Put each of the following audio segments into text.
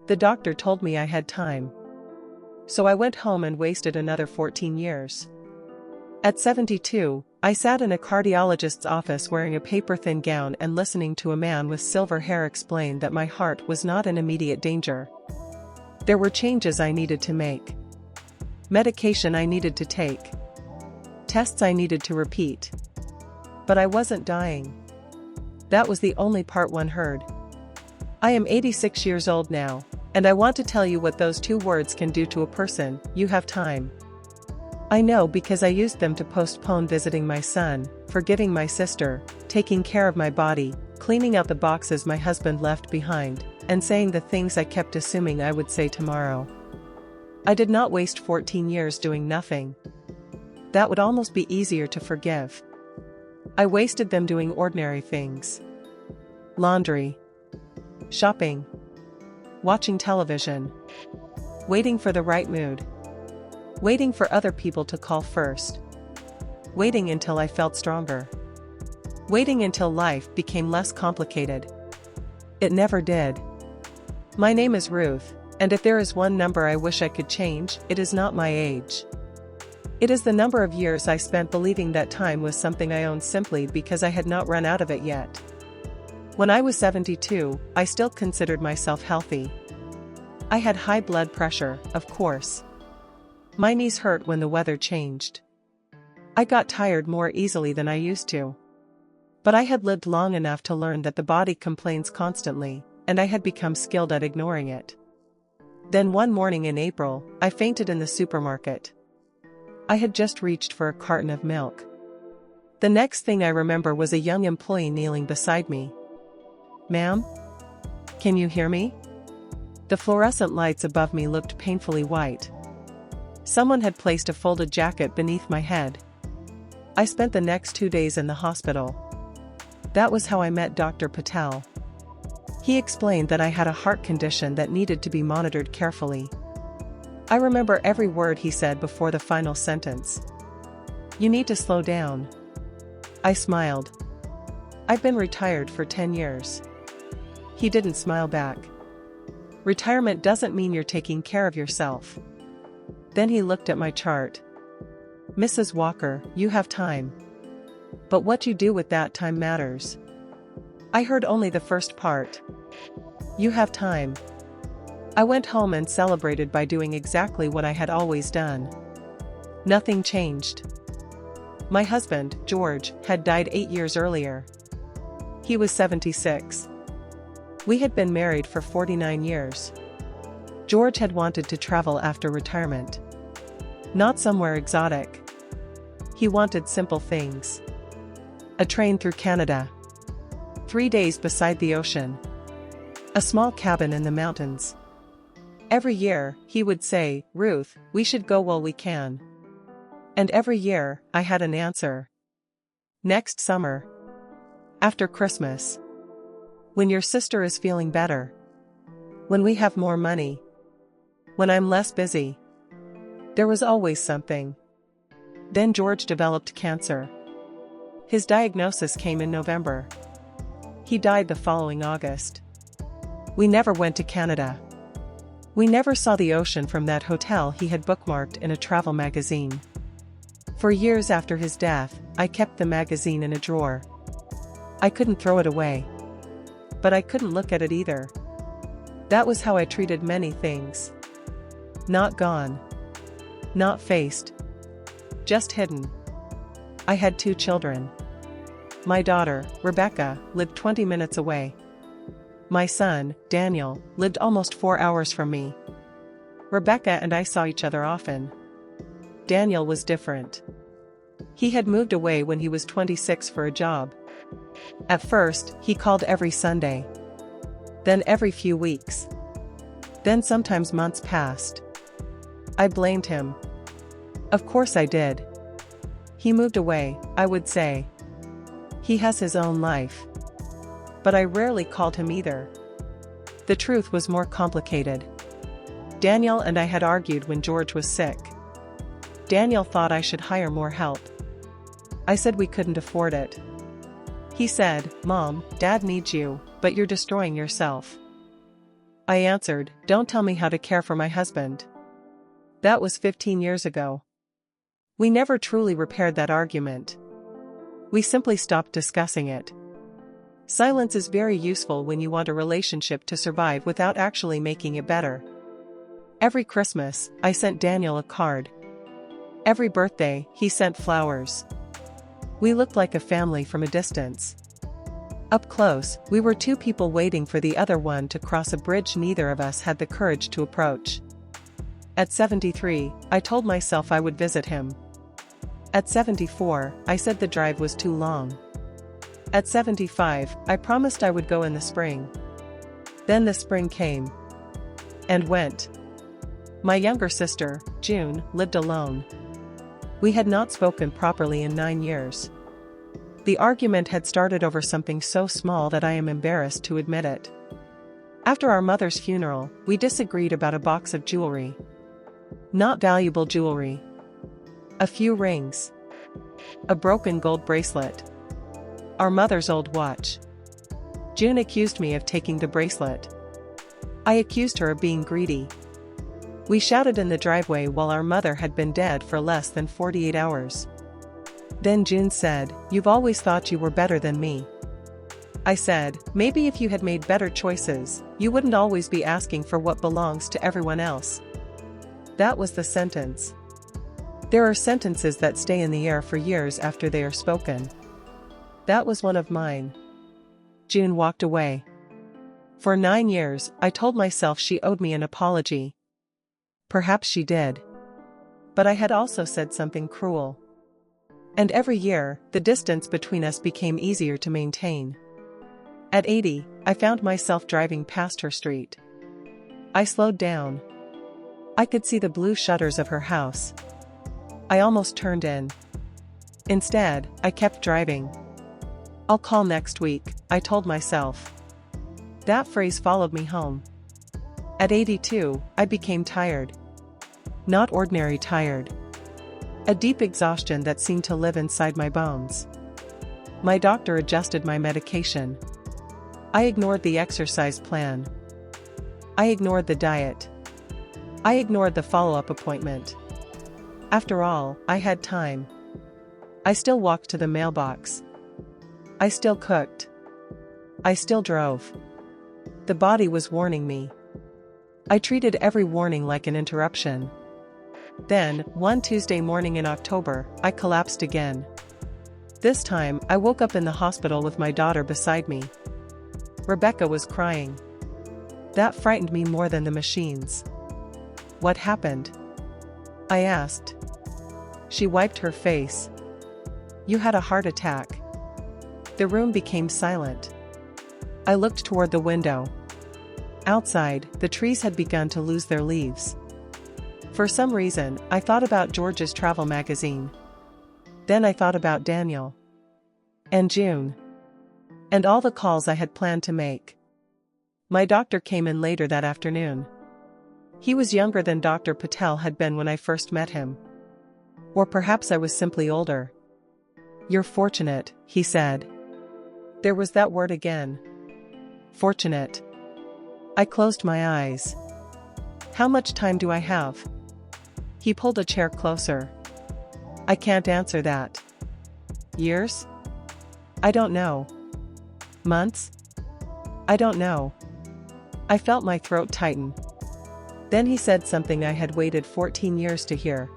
The doctor told me I had time. So I went home and wasted another 14 years. At 72, I sat in a cardiologist's office wearing a paper-thin gown and listening to a man with silver hair explain that my heart was not in immediate danger. There were changes I needed to make. Medication I needed to take. Tests I needed to repeat. But I wasn't dying. That was the only part one heard. I am 86 years old now, and I want to tell you what those 2 words can do to a person: you have time. I know because I used them to postpone visiting my son, forgiving my sister, taking care of my body, cleaning out the boxes my husband left behind, and saying the things I kept assuming I would say tomorrow. I did not waste 14 years doing nothing. That would almost be easier to forgive. I wasted them doing ordinary things. Laundry. Shopping. Watching television. Waiting for the right mood. Waiting for other people to call first. Waiting until I felt stronger. Waiting until life became less complicated. It never did. My name is Ruth, and if there is one number I wish I could change, it is not my age. It is the number of years I spent believing that time was something I owned simply because I had not run out of it yet. When I was 72, I still considered myself healthy. I had high blood pressure, of course. My knees hurt when the weather changed. I got tired more easily than I used to. But I had lived long enough to learn that the body complains constantly, and I had become skilled at ignoring it. Then one morning in April, I fainted in the supermarket. I had just reached for a carton of milk. The next thing I remember was a young employee kneeling beside me. "Ma'am? Can you hear me?" The fluorescent lights above me looked painfully white. Someone had placed a folded jacket beneath my head. I spent the next 2 days in the hospital. That was how I met Dr. Patel. He explained that I had a heart condition that needed to be monitored carefully. I remember every word he said before the final sentence. "You need to slow down." I smiled. "I've been retired for 10 years. He didn't smile back. "Retirement doesn't mean you're taking care of yourself." Then he looked at my chart. "Mrs. Walker, you have time. But what you do with that time matters." I heard only the first part. You have time. I went home and celebrated by doing exactly what I had always done. Nothing changed. My husband, George, had died 8 years earlier. He was 76. We had been married for 49 years. George had wanted to travel after retirement. Not somewhere exotic. He wanted simple things. A train through Canada. 3 days beside the ocean. A small cabin in the mountains. Every year, he would say, "Ruth, we should go while we can." And every year, I had an answer. Next summer. After Christmas. When your sister is feeling better. When we have more money. When I'm less busy. There was always something. Then George developed cancer. His diagnosis came in November. He died the following August. We never went to Canada. We never saw the ocean from that hotel he had bookmarked in a travel magazine. For years after his death, I kept the magazine in a drawer. I couldn't throw it away. But I couldn't look at it either. That was how I treated many things. Not gone. Not faced. Just hidden. I had 2 children. My daughter, Rebecca, lived 20 minutes away. My son, Daniel, lived almost 4 hours from me. Rebecca and I saw each other often. Daniel was different. He had moved away when he was 26 for a job. At first, he called every Sunday. Then every few weeks. Then sometimes months passed. I blamed him. Of course I did. He moved away, I would say. He has his own life. But I rarely called him either. The truth was more complicated. Daniel and I had argued when George was sick. Daniel thought I should hire more help. I said we couldn't afford it. He said, "Mom, Dad needs you, but you're destroying yourself." I answered, "Don't tell me how to care for my husband." That was 15 years ago. We never truly repaired that argument. We simply stopped discussing it. Silence is very useful when you want a relationship to survive without actually making it better. Every Christmas, I sent Daniel a card. Every birthday, he sent flowers. We looked like a family from a distance. Up close, we were two people waiting for the other one to cross a bridge neither of us had the courage to approach. At 73, I told myself I would visit him. At 74, I said the drive was too long. At 75, I promised I would go in the spring. Then the spring came. And went. My younger sister, June, lived alone. We had not spoken properly in 9 years. The argument had started over something so small that I am embarrassed to admit it. After our mother's funeral, we disagreed about a box of jewelry. Not valuable jewelry. A few rings. A broken gold bracelet. Our mother's old watch. June accused me of taking the bracelet. I accused her of being greedy. We shouted in the driveway while our mother had been dead for less than 48 hours. Then June said, "You've always thought you were better than me." I said, "Maybe if you had made better choices, you wouldn't always be asking for what belongs to everyone else." That was the sentence. There are sentences that stay in the air for years after they are spoken. That was one of mine. June walked away. For 9 years, I told myself she owed me an apology. Perhaps she did. But I had also said something cruel. And every year, the distance between us became easier to maintain. At 80, I found myself driving past her street. I slowed down. I could see the blue shutters of her house. I almost turned in. Instead, I kept driving. "I'll call next week," I told myself. That phrase followed me home. At 82, I became tired. Not ordinary tired. A deep exhaustion that seemed to live inside my bones. My doctor adjusted my medication. I ignored the exercise plan. I ignored the diet. I ignored the follow-up appointment. After all, I had time. I still walked to the mailbox. I still cooked. I still drove. The body was warning me. I treated every warning like an interruption. Then, one Tuesday morning in October, I collapsed again. This time, I woke up in the hospital with my daughter beside me. Rebecca was crying. That frightened me more than the machines. "What happened?" I asked. She wiped her face. "You had a heart attack." The room became silent. I looked toward the window. Outside, the trees had begun to lose their leaves. For some reason, I thought about George's travel magazine. Then I thought about Daniel. And June. And all the calls I had planned to make. My doctor came in later that afternoon. He was younger than Dr. Patel had been when I first met him. Or perhaps I was simply older. "You're fortunate," he said. There was that word again. Fortunate. I closed my eyes. "How much time do I have?" He pulled a chair closer. "I can't answer that." "Years?" "I don't know." "Months?" "I don't know." I felt my throat tighten. Then he said something I had waited 14 years to hear.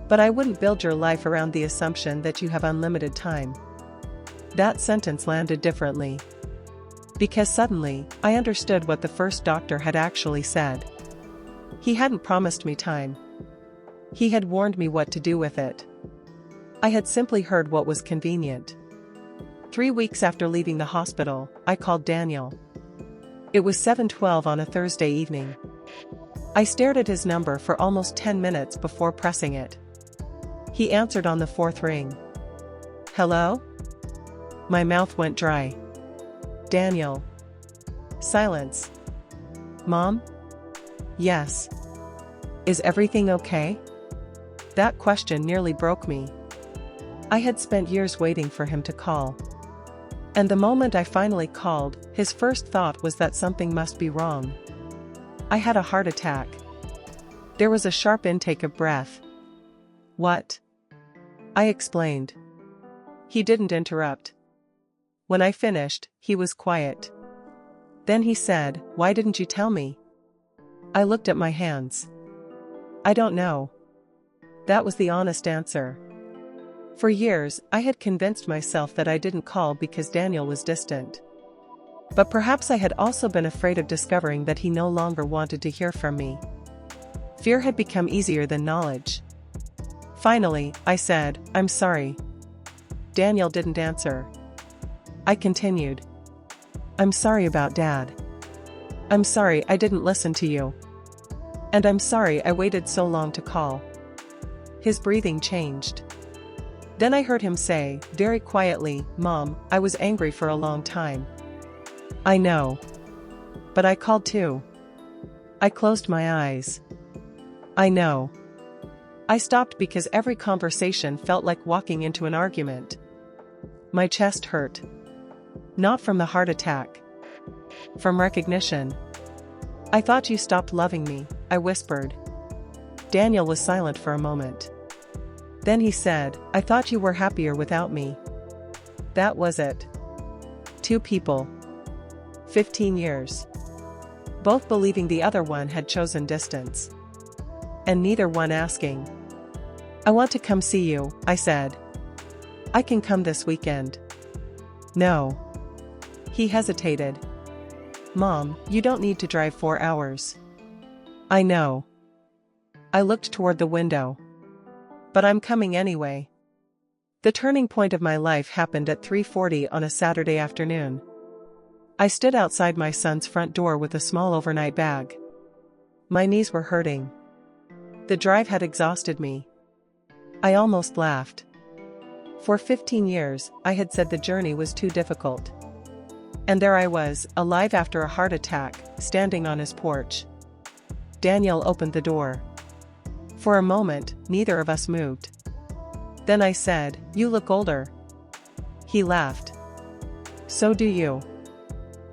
"But I wouldn't build your life around the assumption that you have unlimited time." That sentence landed differently. Because suddenly, I understood what the first doctor had actually said. He hadn't promised me time. He had warned me what to do with it. I had simply heard what was convenient. 3 weeks after leaving the hospital, I called Daniel. It was 7:12 on a Thursday evening. I stared at his number for almost 10 minutes before pressing it. He answered on the 4th ring. "Hello?" My mouth went dry. "Daniel." Silence. "Mom?" "Yes." "Is everything okay?" That question nearly broke me. I had spent years waiting for him to call. And the moment I finally called, his first thought was that something must be wrong. I had a heart attack. There was a sharp intake of breath. What? I explained. He didn't interrupt. When I finished, he was quiet. Then he said, "Why didn't you tell me?" I looked at my hands. "I don't know." That was the honest answer. For years, I had convinced myself that I didn't call because Daniel was distant. But perhaps I had also been afraid of discovering that he no longer wanted to hear from me. Fear had become easier than knowledge. Finally, I said, "I'm sorry." Daniel didn't answer. I continued. "I'm sorry about Dad. I'm sorry I didn't listen to you. And I'm sorry I waited so long to call." His breathing changed. Then I heard him say, very quietly, "Mom, I was angry for a long time." "I know. But I called too." I closed my eyes. "I know." I stopped because every conversation felt like walking into an argument. My chest hurt. Not from the heart attack. From recognition. "I thought you stopped loving me," I whispered. Daniel was silent for a moment. Then he said, "I thought you were happier without me." That was it. Two people. 15 years. Both believing the other one had chosen distance. And neither one asking. "I want to come see you," I said. "I can come this weekend." "No." He hesitated. "Mom, you don't need to drive 4 hours." "I know." I looked toward the window. "But I'm coming anyway." The turning point of my life happened at 3:40 on a Saturday afternoon. I stood outside my son's front door with a small overnight bag. My knees were hurting. The drive had exhausted me. I almost laughed. For 15 years, I had said the journey was too difficult. And there I was, alive after a heart attack, standing on his porch. Daniel opened the door. For a moment, neither of us moved. Then I said, "You look older." He laughed. "So do you."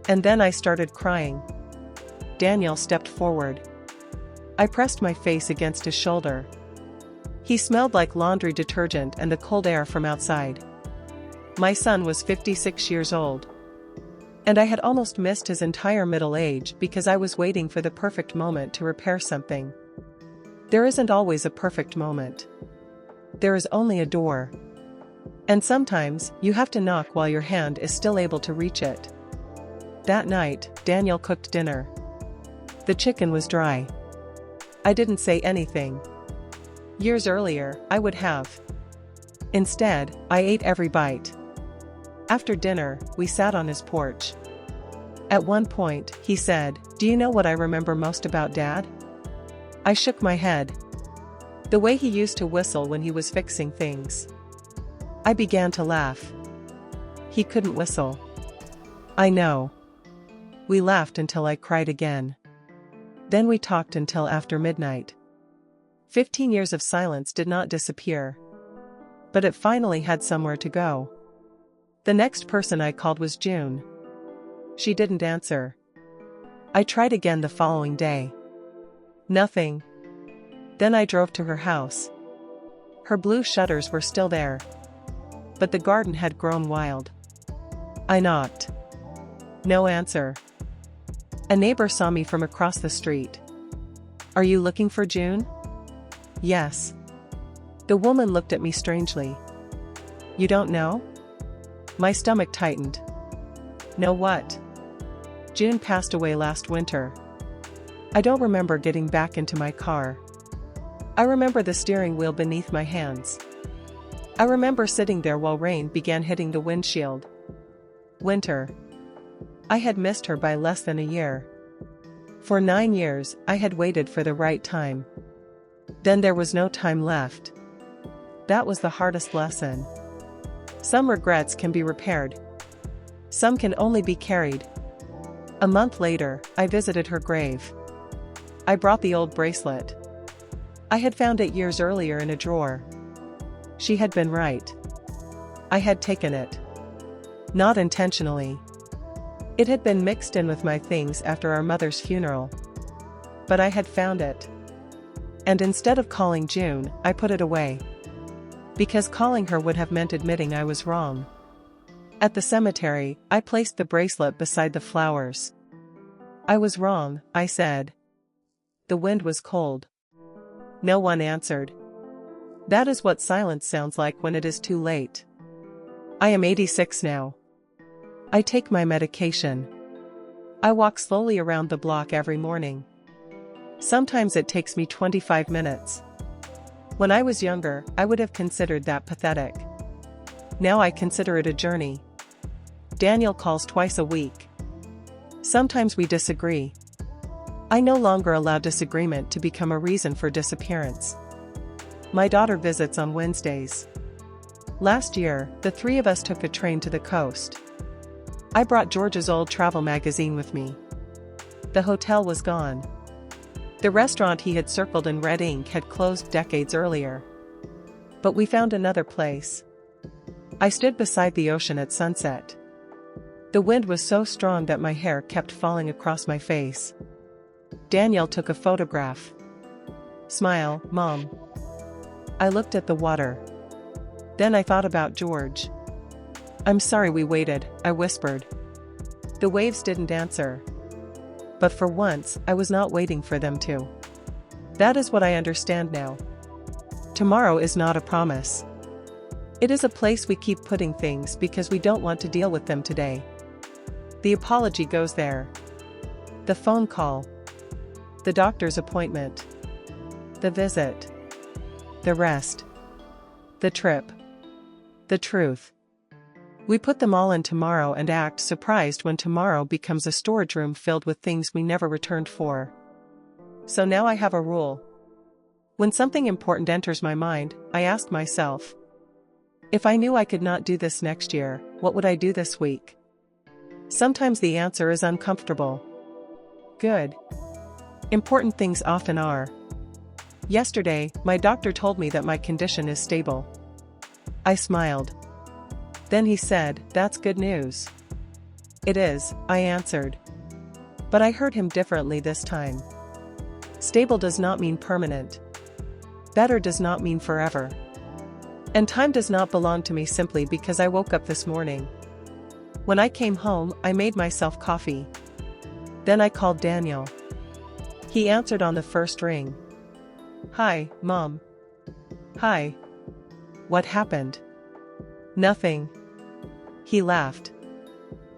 And then I started crying. Daniel stepped forward. I pressed my face against his shoulder. He smelled like laundry detergent and the cold air from outside. My son was 56 years old. And I had almost missed his entire middle age because I was waiting for the perfect moment to repair something. There isn't always a perfect moment. There is only a door. And sometimes, you have to knock while your hand is still able to reach it. That night, Daniel cooked dinner. The chicken was dry. I didn't say anything. Years earlier, I would have. Instead, I ate every bite. After dinner, we sat on his porch. At one point, he said, "Do you know what I remember most about Dad?" I shook my head. The way he used to whistle when he was fixing things. I began to laugh. He couldn't whistle. I know. We laughed until I cried again. Then we talked until after midnight. 15 years of silence did not disappear. But it finally had somewhere to go. The next person I called was June. She didn't answer. I tried again the following day. Nothing. Then I drove to her house. Her blue shutters were still there. But the garden had grown wild. I knocked. No answer. A neighbor saw me from across the street. "Are you looking for June?" "Yes." The woman looked at me strangely. "You don't know?" My stomach tightened. "Know what?" "June passed away last winter." I don't remember getting back into my car. I remember the steering wheel beneath my hands. I remember sitting there while rain began hitting the windshield. Winter. I had missed her by less than a year. For 9 years, I had waited for the right time. Then there was no time left. That was the hardest lesson. Some regrets can be repaired. Some can only be carried. A month later, I visited her grave. I brought the old bracelet. I had found it years earlier in a drawer. She had been right. I had taken it. Not intentionally. It had been mixed in with my things after our mother's funeral. But I had found it. And instead of calling June, I put it away. Because calling her would have meant admitting I was wrong. At the cemetery, I placed the bracelet beside the flowers. I was wrong, I said. The wind was cold. No one answered. That is what silence sounds like when it is too late. I am 86 now. I take my medication. I walk slowly around the block every morning. Sometimes it takes me 25 minutes. When I was younger, I would have considered that pathetic. Now I consider it a journey. Daniel calls twice a week. Sometimes we disagree. I no longer allow disagreement to become a reason for disappearance. My daughter visits on Wednesdays. Last year, the three of us took a train to the coast. I brought George's old travel magazine with me. The hotel was gone. The restaurant he had circled in red ink had closed decades earlier. But we found another place. I stood beside the ocean at sunset. The wind was so strong that my hair kept falling across my face. Daniel took a photograph. Smile, Mom. I looked at the water. Then I thought about George. I'm sorry we waited, I whispered. The waves didn't answer. But for once, I was not waiting for them to. That is what I understand now. Tomorrow is not a promise. It is a place we keep putting things because we don't want to deal with them today. The apology goes there. The phone call. The doctor's appointment. The visit. The rest. The trip. The truth. We put them all in tomorrow and act surprised when tomorrow becomes a storage room filled with things we never returned for. So now I have a rule. When something important enters my mind, I ask myself, if I knew I could not do this next year, what would I do this week? Sometimes the answer is uncomfortable. Good. Important things often are. Yesterday, my doctor told me that my condition is stable. I smiled. Then he said, "That's good news." "It is," I answered. But I heard him differently this time. Stable does not mean permanent. Better does not mean forever. And time does not belong to me simply because I woke up this morning. When I came home, I made myself coffee. Then I called Daniel. He answered on the first ring. "Hi, Mom." "Hi. What happened?" "Nothing." He laughed.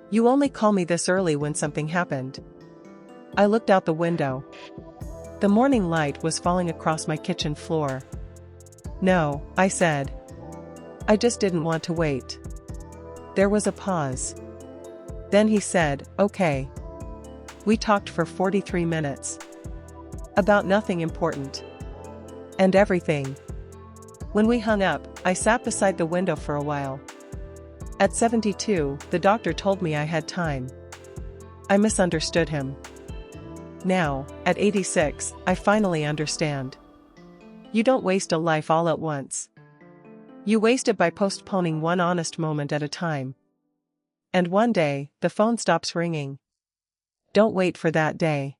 "You only call me this early when something happened." I looked out the window. The morning light was falling across my kitchen floor. "No," I said. "I just didn't want to wait." There was a pause. Then he said, "Okay." We talked for 43 minutes. About nothing important. And everything. When we hung up, I sat beside the window for a while. At 72, the doctor told me I had time. I misunderstood him. Now, at 86, I finally understand. You don't waste a life all at once. You waste it by postponing one honest moment at a time. And one day, the phone stops ringing. Don't wait for that day.